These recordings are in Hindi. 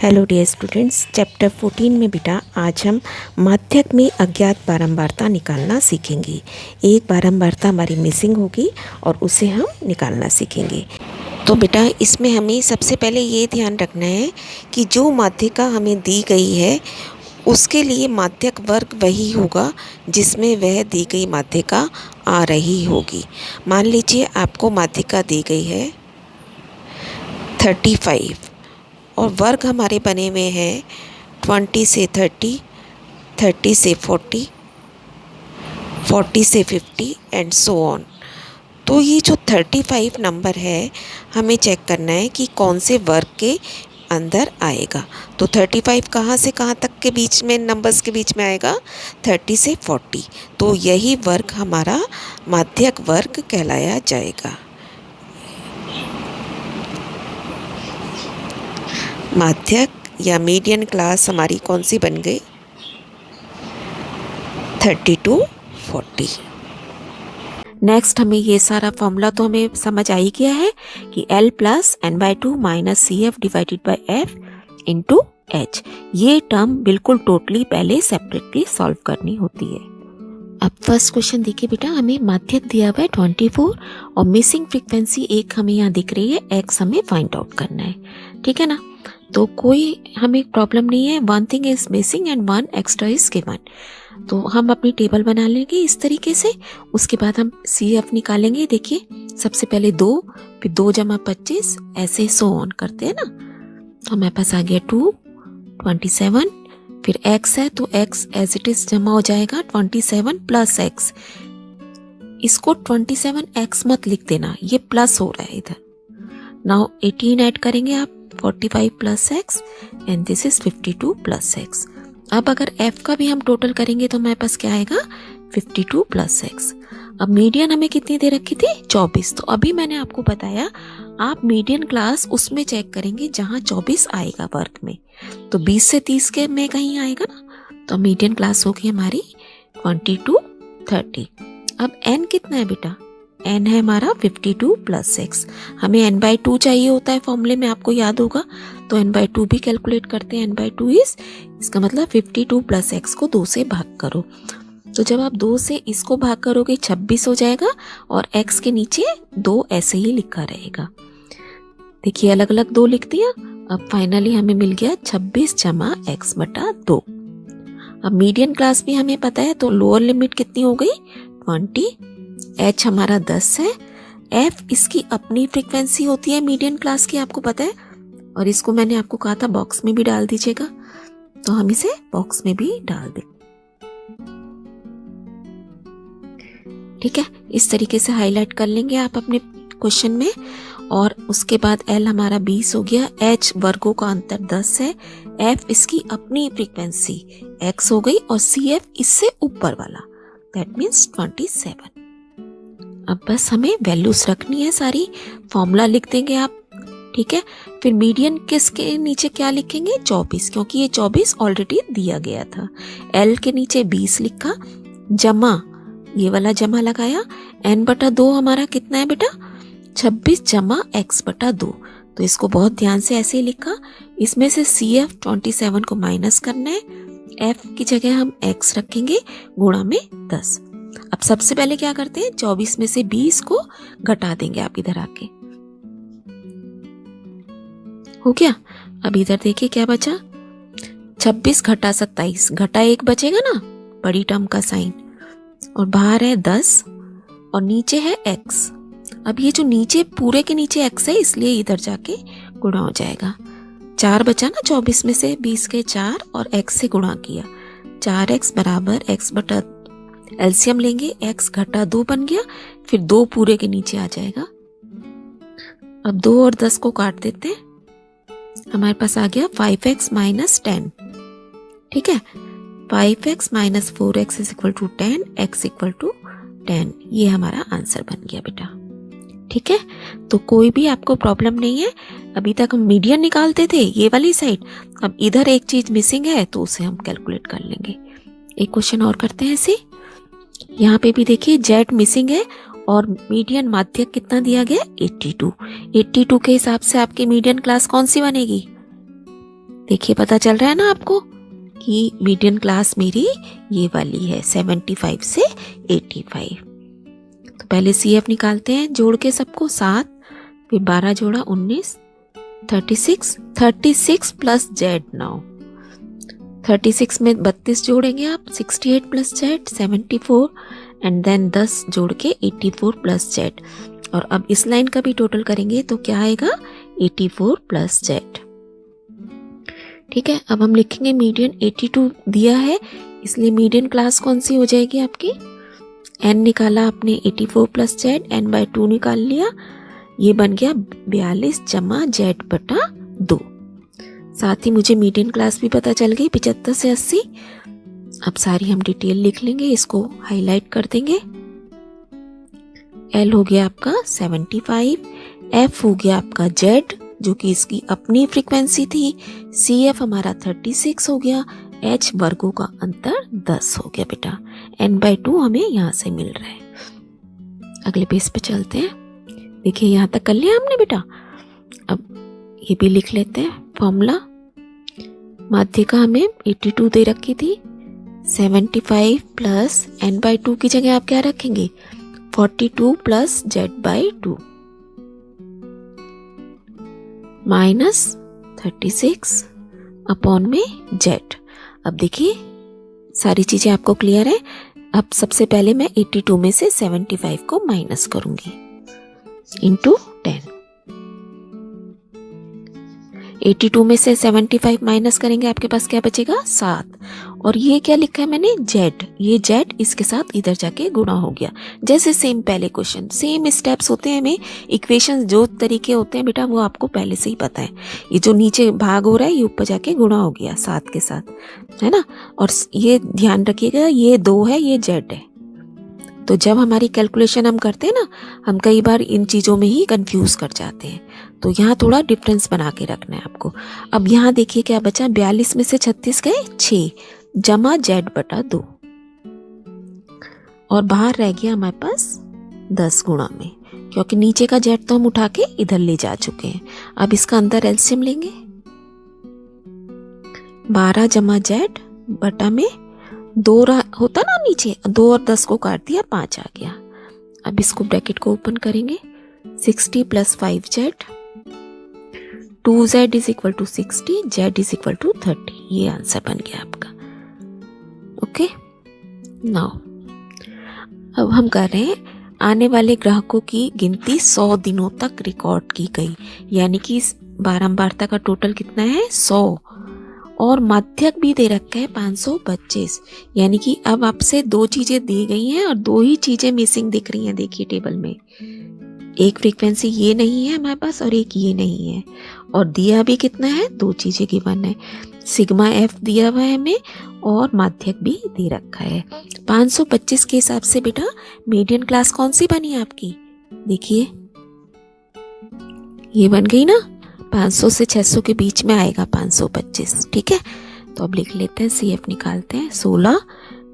हेलो डियर स्टूडेंट्स, चैप्टर 14 में बेटा आज हम माध्यक में अज्ञात बारंबारता निकालना सीखेंगे। एक बारंबारता हमारी मिसिंग होगी और उसे हम निकालना सीखेंगे। तो बेटा इसमें हमें सबसे पहले ये ध्यान रखना है कि जो माध्यिका हमें दी गई है उसके लिए माध्यक वर्ग वही होगा जिसमें वह दी गई माध्यिका आ रही होगी। मान लीजिए आपको माध्यिका दी गई है 35 और वर्ग हमारे बने हुए हैं 20 से 30, 30 से 40, 40 से 50 एंड सो ऑन। तो ये जो 35 नंबर है हमें चेक करना है कि कौन से वर्ग के अंदर आएगा। तो 35 कहाँ से कहाँ तक के बीच में नंबर्स के बीच में आएगा? 30 से 40। तो यही वर्ग हमारा माध्यक वर्ग कहलाया जाएगा। माध्यक या मीडियन क्लास हमारी कौन सी बन गई? 30 to 40। नेक्स्ट हमें ये सारा फॉर्मूला तो हमें समझ आ ही गया है कि L plus n/2 minus CF divided by F into H। ये टर्म बिल्कुल टोटली पहले सेपरेटली सॉल्व करनी होती है। अब फर्स्ट क्वेश्चन देखिए बेटा, हमें माध्यक दिया हुआ है 24 और मिसिंग फ्रीक्वेंसी एक हमें यहाँ दिख रही है, x हमें फाइंड आउट करना है। ठीक है ना? तो कोई हमें प्रॉब्लम नहीं है। One thing is missing and one extra is given. तो हम अपनी टेबल बना लेंगे इस तरीके से। उसके बाद हम CF निकालेंगे। देखिए सबसे पहले 2, फिर 2 जमा 25, ऐसे सो ऑन करते हैं ना। तो हमारे पास आ गया 2, 27, फिर x है तो x एज इट इज जमा हो जाएगा 27 प्लस x। इसको 27x मत लिख देना, ये प्लस हो रहा है इधर। नाउ 18 ऐड करेंगे आप, 45 plus x and this is 52 plus x। अब अगर f का भी हम टोटल करेंगे तो हमारे पास क्या आएगा? 52 प्लस x। अब मीडियन हमें कितनी दे रखी थी? 24। तो अभी मैंने आपको बताया आप मीडियन क्लास उसमें चेक करेंगे जहां 24 आएगा वर्ग में। तो 20 से 30 के में कहीं आएगा ना। तो मीडियन क्लास होगी हमारी 20 to 30। अब n कितना है बेटा? n है हमारा 52 प्लस x। हमें n/2 चाहिए होता है फॉर्मूले में, आपको याद होगा। तो n/2 भी कैलकुलेट करते हैं। n/2 इज, इसका मतलब 52 प्लस x को 2 से भाग करो। तो जब आप 2 से इसको भाग करोगे 26 हो जाएगा और x के नीचे 2 ऐसे ही लिखा रहेगा। देखिए अलग अलग 2 लिख दिया। अब फाइनली हमें मिल गया 26 जमा x बटा 2। अब मीडियन क्लास भी हमें पता है तो लोअर लिमिट कितनी हो गई? 20। h हमारा 10 है। f इसकी अपनी फ्रीक्वेंसी होती है मीडियन क्लास की, आपको पता है। और इसको मैंने आपको कहा था बॉक्स में भी डाल दीजिएगा, तो हम इसे बॉक्स में भी डाल दें। ठीक है, इस तरीके से हाईलाइट कर लेंगे आप अपने क्वेश्चन में। और उसके बाद L हमारा 20 हो गया, H वर्गों का अंतर 10 है, F इसकी अपनी फ्रीक्वेंसी x हो गई और CF इससे ऊपर वाला, दैट मीन्स 27। अब बस हमें वैल्यूज रखनी है सारी, फॉर्मूला लिख देंगे आप। ठीक है, फिर मीडियन किसके नीचे क्या लिखेंगे? 24, क्योंकि ये 24 ऑलरेडी दिया गया था। L के नीचे 20 लिखा, जमा ये वाला जमा लगाया, n/2 हमारा कितना है बेटा? 26 जमा x बटा 2। तो इसको बहुत ध्यान से ऐसे ही लिखा। इसमें से CF 27 को माइनस करना है, f की जगह हम x रखेंगे गुणा में 10। अब सबसे पहले क्या करते हैं? 24 में से 20 को घटा देंगे आप इधर आके। हो गया? अब इधर देखिए क्या बचा? 26 घटा 27, घटा 1 बचेगा ना, बड़ी टर्म का साइन। और बाहर है 10 और नीचे है x। अब ये जो नीचे पूरे के नीचे x है इसलिए इधर जाके गुणा हो जाएगा। 4 बचा ना 24 में से, 20 के 4 और x से गुणा किया, 4x बराबर x बटा, एलसीएम लेंगे, x घटा 2 बन गया, फिर 2 पूरे के नीचे आ जाएगा। अब 2 और 10 को काट देते हैं, हमारे पास आ गया 5x माइनस 10। ठीक है, 5x minus 4x is equal to 10, x equal to 10। ये हमारा आंसर बन गया बेटा। ठीक है, तो कोई भी आपको प्रॉब्लम नहीं है। अभी तक हम मीडियन निकालते थे ये वाली साइड, अब इधर एक चीज मिसिंग है तो उसे हम कैलकुलेट कर लेंगे। एक क्वेश्चन और करते हैं ऐसे। यहाँ पे भी देखिए z मिसिंग है और मीडियन माध्यक कितना दिया गया? 82। 82 के हिसाब से आपकी मीडियन क्लास कौन सी बनेगी? देखिए पता चल रहा है ना आपको कि मीडियन क्लास मेरी ये वाली है 75 से 85। तो पहले CF निकालते हैं जोड़ के सबको 7, फिर 12 जोड़ा 19, 36 प्लस Z। नाउ 36 में 32 जोड़ेंगे आप, 68 प्लस Z 74, एंड देन 10 जोड़ के 84 प्लस Z। और अब इस लाइन का भी टोटल करेंगे तो क्या आएगा 84 प्लस Z। ठीक है, अब हम लिखेंगे मीडियन 82 दिया है, इसलिए मीडियन क्लास कौन सी हो जाएगी आपकी, n निकाला आपने 84 प्लस Z, n/2 निकाल लिया, ये बन गया 42 जमा Z/2। साथ ही मुझे मीडियन क्लास भी पता चल गई 75 से 80। अब सारी हम डिटेल लिख लेंगे, इसको हाईलाइट कर देंगे। L हो गया आपका 75, F हो गया आपका Z जो कि इसकी अपनी फ्रीक्वेंसी थी, CF हमारा 36 हो गया, H वर्गों का अंतर 10 हो गया बेटा, n/2 हमें यहाँ से मिल रहा है। अगले पेज पे चलते हैं। देखिए यहाँ तक कर लिया हमने बेटा। अब ये भी लिख लेते हैं फॉर्मूला। माध्यिका हमें 82 दे रखी थी, 75 प्लस n/2 की जगह आप क्या रखेंगे 42 प्लस Z/2 माइनस 36 अपॉन में Z। अब देखिए सारी चीजें आपको क्लियर है। अब सबसे पहले मैं 82 में से 75 को माइनस करूंगी इंटू 10। 82 में से 75 माइनस करेंगे, आपके पास क्या बचेगा 7। और ये क्या लिखा है मैंने Z, ये Z इसके साथ इधर जाके गुणा हो गया। जैसे सेम पहले क्वेश्चन, सेम स्टेप्स होते हैं हमें, इक्वेशन जो तरीके होते हैं बेटा वो आपको पहले से ही पता है। ये जो नीचे भाग हो रहा है ये ऊपर जाके गुणा हो गया 7 के साथ, है ना। और ये ध्यान रखिएगा ये 2 है, ये Z है। तो जब हमारी कैलकुलेशन हम करते हैं ना, हम कई बार इन चीज़ों में ही कंफ्यूज कर जाते हैं, तो यहाँ थोड़ा डिफरेंस बना के रखना है आपको। अब यहाँ देखिए क्या बचा, 42 में से 36 गए 6 जमा Z/2, और बाहर रह गया हमारे पास 10 गुणा में, क्योंकि नीचे का Z तो हम उठा के इधर ले जा चुके हैं। अब इसका अंदर एलसीएम लेंगे, 12 जमा Z में 2 होता ना नीचे, 2 और 10 को काट दिया 5 आ गया। अब इसको ब्रैकेट को ओपन करेंगे, 60 plus 5Z, 2Z is equal to 60, Z is equal to 30। ये आंसर बन गया आपका। ओके, नाउ अब हम कर रहे हैं आने वाले ग्राहकों की गिनती 100 दिनों तक रिकॉर्ड की गई, यानी कि बारंबारता का टोटल कितना है 100, और माध्यक भी दे रखा है 525। यानी कि अब आपसे 2 चीजें दी गई हैं और 2 ही चीजें मिसिंग दिख रही हैं। देखिए टेबल में एक फ्रीक्वेंसी ये नहीं है हमारे पास और एक ये नहीं है, और दिया भी कितना है 2 चीजें गिवन है, सिग्मा F दिया हुआ है हमें और माध्यक भी दे रखा है। 525 के हिसाब से बेटा मीडियन क्लास कौन सी बनी आपकी, देखिए ये बन गई ना, 500 से 600 के बीच में आएगा 525। ठीक है, तो अब लिख लेते हैं, CF निकालते हैं, 16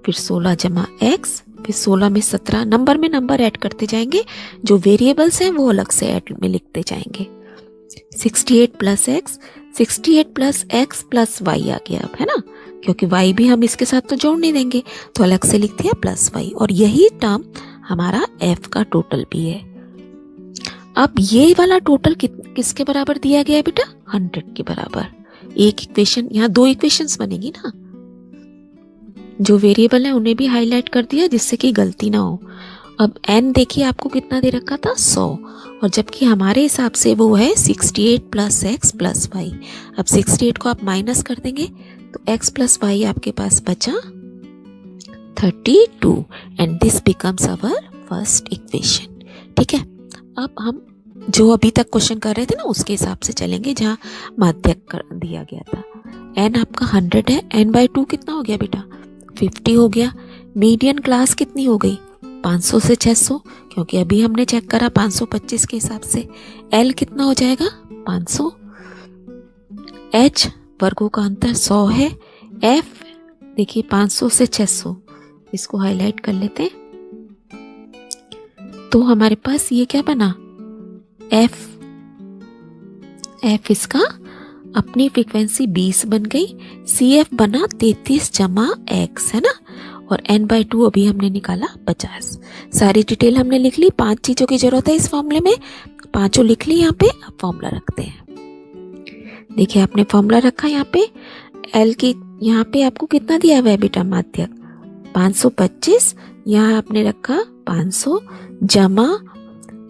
फिर 16 जमा X, फिर 16 में 17, नंबर में नंबर ऐड करते जाएंगे, जो वेरिएबल्स हैं वो अलग से ऐड में लिखते जाएंगे। 68 plus X, 68 plus X plus Y आ गया अब, है ना, क्योंकि Y भी हम इसके साथ तो जोड़ नहीं देंगे, तो अलग से लिख दिया प्लस Y, और यही टर्म हमारा F का टोटल भी है। अब ये वाला टोटल किसके बराबर दिया गया है बेटा, 100 के बराबर। एक इक्वेशन, यहाँ 2 इक्वेशंस बनेगी ना, जो वेरिएबल है उन्हें भी हाईलाइट कर दिया जिससे कि गलती ना हो। अब n देखिए आपको कितना दे रखा था 100, और जबकि हमारे हिसाब से वो है 68 प्लस X प्लस Y। अब 68 को आप माइनस कर देंगे तो X प्लस Y आपके पास बचा 32, and this becomes our first equation. ठीक है, अब हम जो अभी तक क्वेश्चन कर रहे थे ना उसके हिसाब से चलेंगे, जहाँ माध्यक कर दिया गया था। n आपका 100 है, n/2 कितना हो गया बेटा 50 हो गया। मीडियन क्लास कितनी हो गई 500 से 600, क्योंकि अभी हमने चेक करा 525 के हिसाब से। L कितना हो जाएगा 500, H वर्गों का अंतर 100 है, F देखिए 500 से 600, इसको हाईलाइट कर लेते हैं, तो हमारे पास ये क्या बना F इसका अपनी फ्रीक्वेंसी 20 बन गई, CF बना 33 जमा x, है ना, और n/2 अभी हमने निकाला 50। सारी डिटेल हमने लिख ली। 5 चीज़ों की जरूरत है इस फॉर्मूले में, पांचों लिख ली यहाँ पे। अब फॉर्मूला रखते हैं। देखिए आपने फॉर्मूला रखा यहाँ पे, L की यहाँ पे आपको कितना दिया हुआ है बेटा माध्यक 525, यहाँ आपने रखा 500 जमा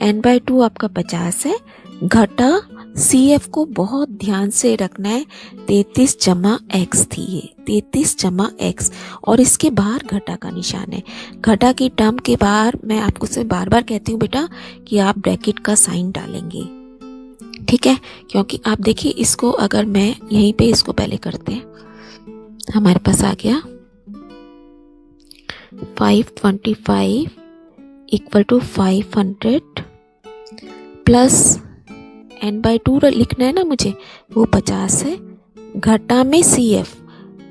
n/2 आपका 50 है, घटा CF को बहुत ध्यान से रखना है 33 जमा x थी ये 33 जमा x, और इसके बाहर घटा का निशान है। घटा की टर्म के बाहर मैं आपको से बार बार कहती हूँ बेटा कि आप ब्रैकेट का साइन डालेंगे, ठीक है, क्योंकि आप देखिए इसको अगर मैं यहीं पे इसको पहले करते हैं, हमारे पास आ गया 525 इक्वल टू 500 प्लस n/2 लिखना है ना मुझे, वो 50 है, घटा में CF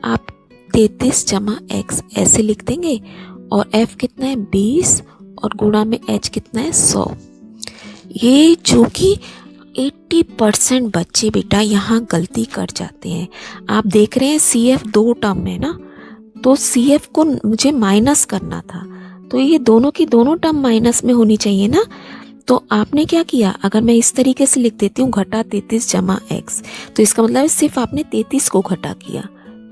आप 33 जमा x ऐसे लिख देंगे, और f कितना है 20, और गुणा में h कितना है 100। ये जो कि 80% बच्चे बेटा यहाँ गलती कर जाते हैं। आप देख रहे हैं CF 2 टर्म है ना, तो CF को मुझे माइनस करना था, तो ये दोनों की दोनों टर्म माइनस में होनी चाहिए ना। तो आपने क्या किया, अगर मैं इस तरीके से लिख देती हूँ घटा 33 जमा x, तो इसका मतलब है सिर्फ आपने 33 को घटा किया,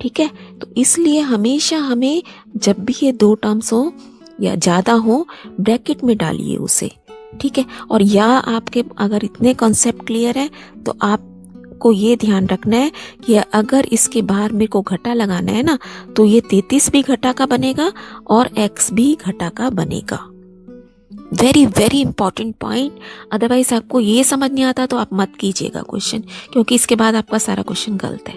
ठीक है। तो इसलिए हमेशा हमें जब भी ये 2 टर्म्स हो या ज़्यादा हो ब्रैकेट में डालिए उसे, ठीक है। और या आपके अगर इतने कॉन्सेप्ट क्लियर है तो आपको ये ध्यान रखना है कि अगर इसके बाहर मेरे को घटा लगाना है ना, तो ये 33 भी घटा का बनेगा और x भी घटा का बनेगा। Very very important point, otherwise आपको ये समझ नहीं आता तो आप मत कीजिएगा क्वेश्चन, क्योंकि इसके बाद आपका सारा क्वेश्चन गलत है,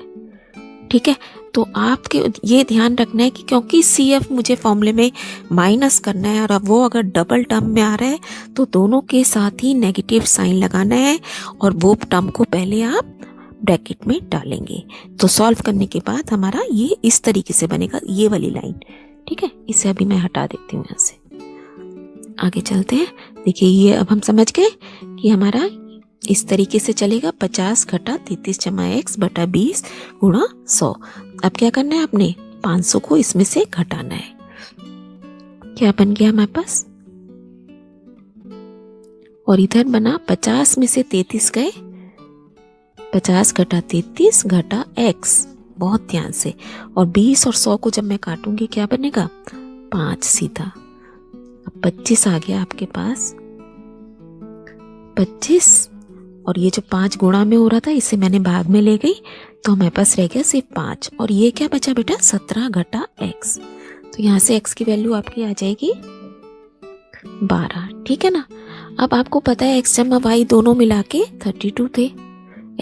ठीक है। तो आपके ये ध्यान रखना है कि क्योंकि CF मुझे फॉर्मूले में माइनस करना है, और अब वो अगर डबल टर्म में आ रहा है तो दोनों के साथ ही नेगेटिव साइन लगाना है, और वो टर्म को पहले आप ब्रैकेट में डालेंगे। तो सॉल्व करने के बाद हमारा ये इस तरीके से बनेगा, ये वाली लाइन, ठीक है। इसे अभी मैं हटा देती हूँ यहाँ से, आगे चलते हैं। देखिए ये अब हम समझ गए कि हमारा इस तरीके से चलेगा 50 घटा 33 जमा x बटा 20 गुणा 100। अब क्या करना है, आपने 500 को इसमें से घटाना है। क्या बन गया हमारे पास, और इधर बना 50 में से 33 गए, 50 घटा 33 घटा x, बहुत ध्यान से, और 20 और 100 को जब मैं काटूंगी क्या बनेगा 5 सीधा। अब 25 आ गया आपके पास, 25, और ये जो 5 गुणा में हो रहा था इसे मैंने भाग में ले गई, तो हमारे पास रह गया सिर्फ 5, और ये क्या बचा बेटा 17 घटा x। तो यहाँ से x की वैल्यू आपकी आ जाएगी 12, ठीक है ना। अब आपको पता है x जमा y दोनों मिला के 32 थे,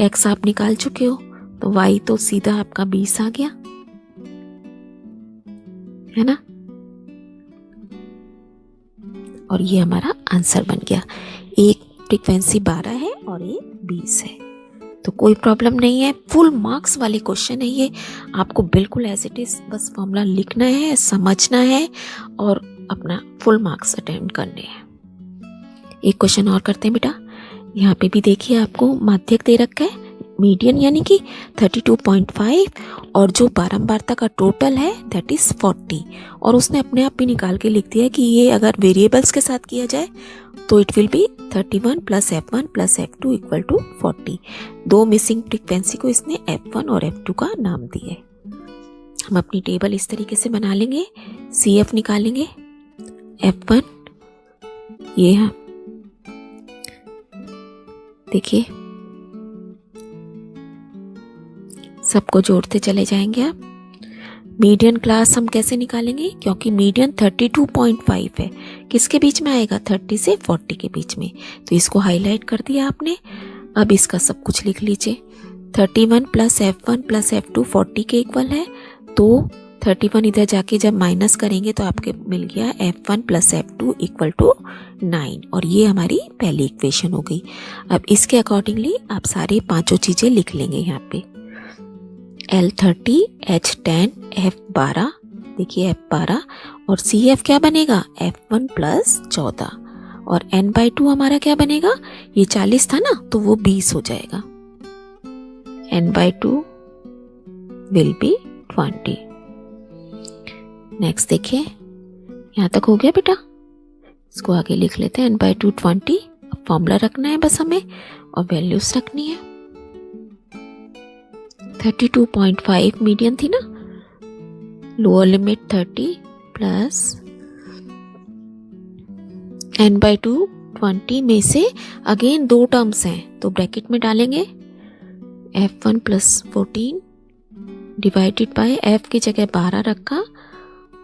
x आप निकाल चुके हो, तो y तो सीधा आपका 20 आ गया, है ना। और ये हमारा आंसर बन गया। एक फ्रीक्वेंसी 12 है और एक 20 है, तो कोई प्रॉब्लम नहीं है। फुल मार्क्स वाले क्वेश्चन है ये, आपको बिल्कुल एज इट इज बस फॉर्मूला लिखना है, समझना है और अपना फुल मार्क्स अटेम्प्ट करने हैं। एक क्वेश्चन और करते हैं बेटा। यहाँ पे भी देखिए आपको माध्यक दे रखा है, मीडियन यानी कि 32.5, और जो बारंबारता का टोटल है दैट इज 40, और उसने अपने आप भी निकाल के लिख दिया कि ये अगर वेरिएबल्स के साथ किया जाए तो it will be 31 plus F1 plus F2 equal to 40। 2 missing frequency को इसने F1 और F2 का नाम दिए। हम अपनी टेबल इस तरीके से बना लेंगे, CF निकालेंगे, F1 ये है, देखिए सबको जोड़ते चले जाएंगे आप। मीडियन क्लास हम कैसे निकालेंगे, क्योंकि मीडियन 32.5 है, किसके बीच में आएगा 30 से 40 के बीच में, तो इसको हाईलाइट कर दिया आपने। अब इसका सब कुछ लिख लीजिए, 31 प्लस F1 प्लस F2 40 के इक्वल है, तो 31 इधर जाके जब माइनस करेंगे तो आपके मिल गया F1 plus F2 equal to 9, और ये हमारी पहली इक्वेशन हो गई। अब इसके अकॉर्डिंगली आप सारे पांचों चीजें लिख लेंगे यहाँ पे, L30 H10 F12, देखिए F12, और CF क्या बनेगा F1 प्लस 14, और n/2 हमारा क्या बनेगा, ये 40 था ना तो वो 20 हो जाएगा, n/2 विल बी 20। नेक्स्ट देखिए, यहाँ तक हो गया बेटा। इसको आगे लिख लेते हैं, n/2 20। अब फॉर्मूला रखना है बस हमें और वैल्यूज रखनी है। 32.5 मीडियन थी ना, लोअर लिमिट 30 प्लस n/2 20 में से अगेन दो टर्म्स हैं तो ब्रैकेट में डालेंगे f1 plus 14 divided by f की जगह 12 रखा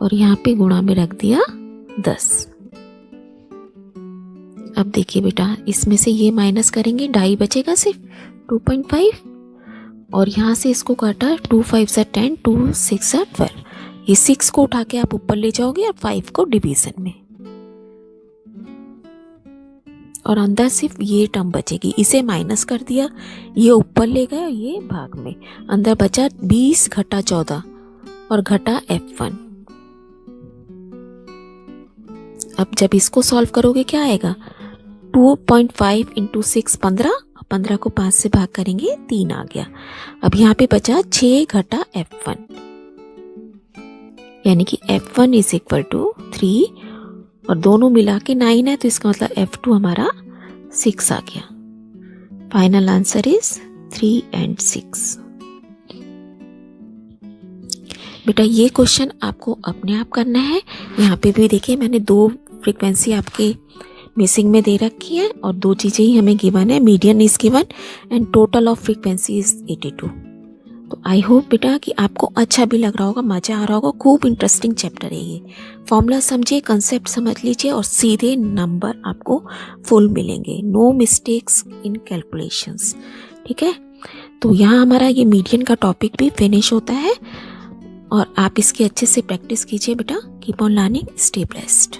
और यहाँ पे गुणा में रख दिया 10। अब देखिए बेटा, इसमें से ये माइनस करेंगे, डाई बचेगा सिर्फ 2.5 और यहाँ से इसको काटा 2 5 10 2 6 12। ये 6 को उठा के आप ऊपर ले जाओगे और 5 को डिवीजन में, और अंदर सिर्फ ये टर्म बचेगी। इसे माइनस कर दिया, ये ऊपर ले गया, ये भाग में, अंदर बचा 20 घटा 14 और घटा f1। अब जब इसको सॉल्व करोगे क्या आएगा, 2.5 इंटू 6 15, 15 को 5 से भाग करेंगे 3 आ गया। अब यहाँ पे बचा 6 घटा f1, यानी कि f1 इज इक्वल टू 3 और दोनों मिला के 9 है तो इसका मतलब f2 हमारा 6 आ गया। Final answer is 3 and 6। बेटा ये क्वेश्चन आपको अपने आप करना है। यहाँ पे भी देखिए मैंने दो फ्रीक्वेंसी आपके मिसिंग में दे रखी है और दो चीज़ें ही हमें गिवन है, median is given and total of frequency is 82। तो आई होप बेटा कि आपको अच्छा भी लग रहा होगा, मज़ा आ रहा होगा। खूब इंटरेस्टिंग चैप्टर है ये। फॉर्मूला समझिए, कंसेप्ट समझ लीजिए और सीधे नंबर आपको फुल मिलेंगे, नो मिस्टेक्स इन कैलकुलेशंस। ठीक है, तो यहाँ हमारा ये मीडियन का टॉपिक भी फिनिश होता है और आप इसकी अच्छे से प्रैक्टिस कीजिए बेटा। Keep on learning, stay blessed.